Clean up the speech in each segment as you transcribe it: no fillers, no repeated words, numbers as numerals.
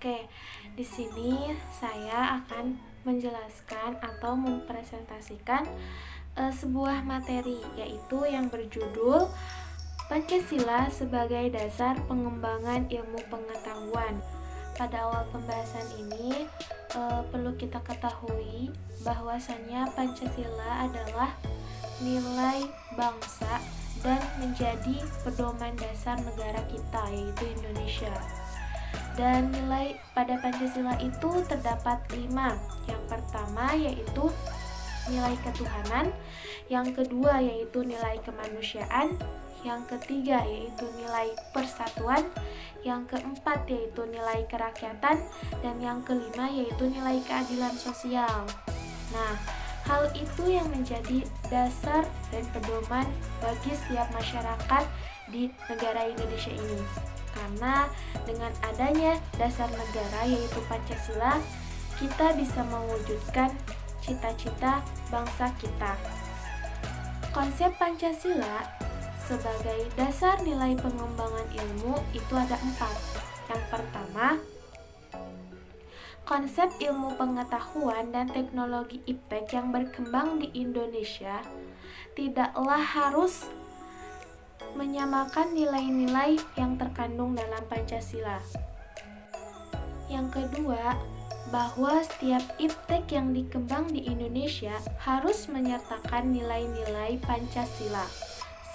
Oke, di sini saya akan menjelaskan atau mempresentasikan sebuah materi, yaitu yang berjudul Pancasila sebagai dasar pengembangan ilmu pengetahuan. Pada awal pembahasan ini perlu kita ketahui bahwasannya Pancasila adalah nilai bangsa dan menjadi pedoman dasar negara kita, yaitu Indonesia. Dan nilai pada Pancasila itu terdapat 5. Yang pertama yaitu nilai ketuhanan, yang kedua yaitu nilai kemanusiaan, yang ketiga yaitu nilai persatuan, yang keempat yaitu nilai kerakyatan, dan yang kelima yaitu nilai keadilan sosial. Nah, hal itu yang menjadi dasar dan pedoman bagi setiap masyarakat di negara Indonesia ini. Karena dengan adanya dasar negara yaitu Pancasila, kita bisa mewujudkan cita-cita bangsa kita. Konsep Pancasila sebagai dasar nilai pengembangan ilmu itu ada 4. Yang pertama, konsep ilmu pengetahuan dan teknologi iptek yang berkembang di Indonesia tidaklah harus menyamakan nilai-nilai yang terkandung dalam Pancasila. Yang kedua, bahwa setiap iptek yang dikembang di Indonesia harus menyertakan nilai-nilai Pancasila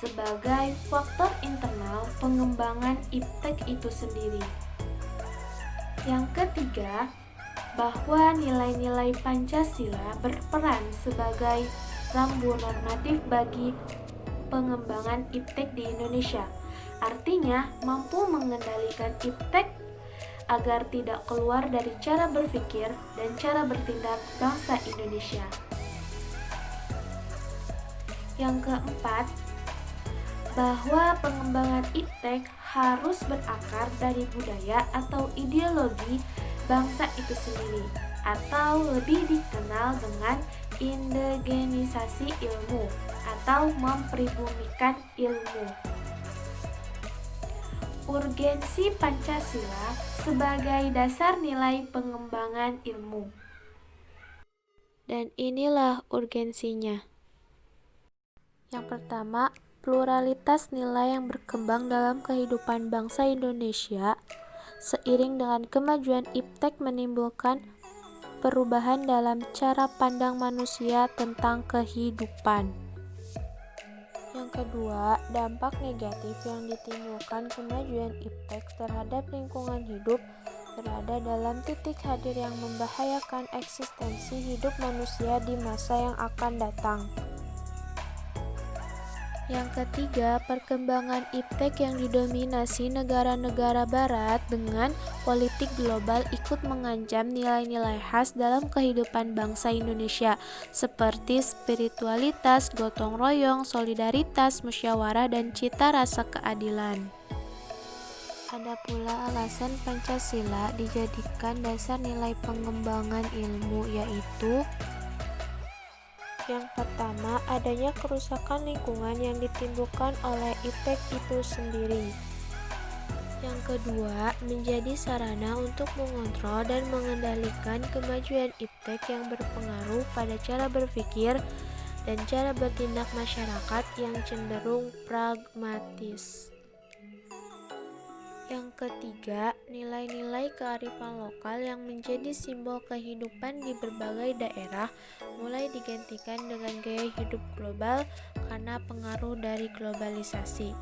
sebagai faktor internal pengembangan iptek itu sendiri. Yang ketiga, bahwa nilai-nilai Pancasila berperan sebagai rambu normatif bagi pengembangan iptek di Indonesia. Artinya, mampu mengendalikan iptek agar tidak keluar dari cara berpikir dan cara bertindak bangsa Indonesia. Yang keempat, bahwa pengembangan iptek harus berakar dari budaya atau ideologi bangsa itu sendiri, atau lebih dikenal dengan indigenisasi ilmu atau mempribumikan ilmu. Urgensi Pancasila sebagai dasar nilai pengembangan ilmu. Dan inilah urgensinya. Yang pertama, pluralitas nilai yang berkembang dalam kehidupan bangsa Indonesia seiring dengan kemajuan iptek menimbulkan perubahan dalam cara pandang manusia tentang kehidupan. Yang kedua, dampak negatif yang ditimbulkan kemajuan iptek terhadap lingkungan hidup berada dalam titik hadir yang membahayakan eksistensi hidup manusia di masa yang akan datang. Yang ketiga, perkembangan iptek yang didominasi negara-negara barat dengan politik global ikut mengancam nilai-nilai khas dalam kehidupan bangsa Indonesia seperti spiritualitas, gotong royong, solidaritas, musyawarah, dan cita rasa keadilan. Ada pula alasan Pancasila dijadikan dasar nilai pengembangan ilmu, yaitu yang pertama, adanya kerusakan lingkungan yang ditimbulkan oleh iptek itu sendiri. Yang kedua, menjadi sarana untuk mengontrol dan mengendalikan kemajuan iptek yang berpengaruh pada cara berpikir dan cara bertindak masyarakat yang cenderung pragmatis. Yang ketiga, nilai-nilai kearifan lokal yang menjadi simbol kehidupan di berbagai daerah mulai digantikan dengan gaya hidup global karena pengaruh dari globalisasi.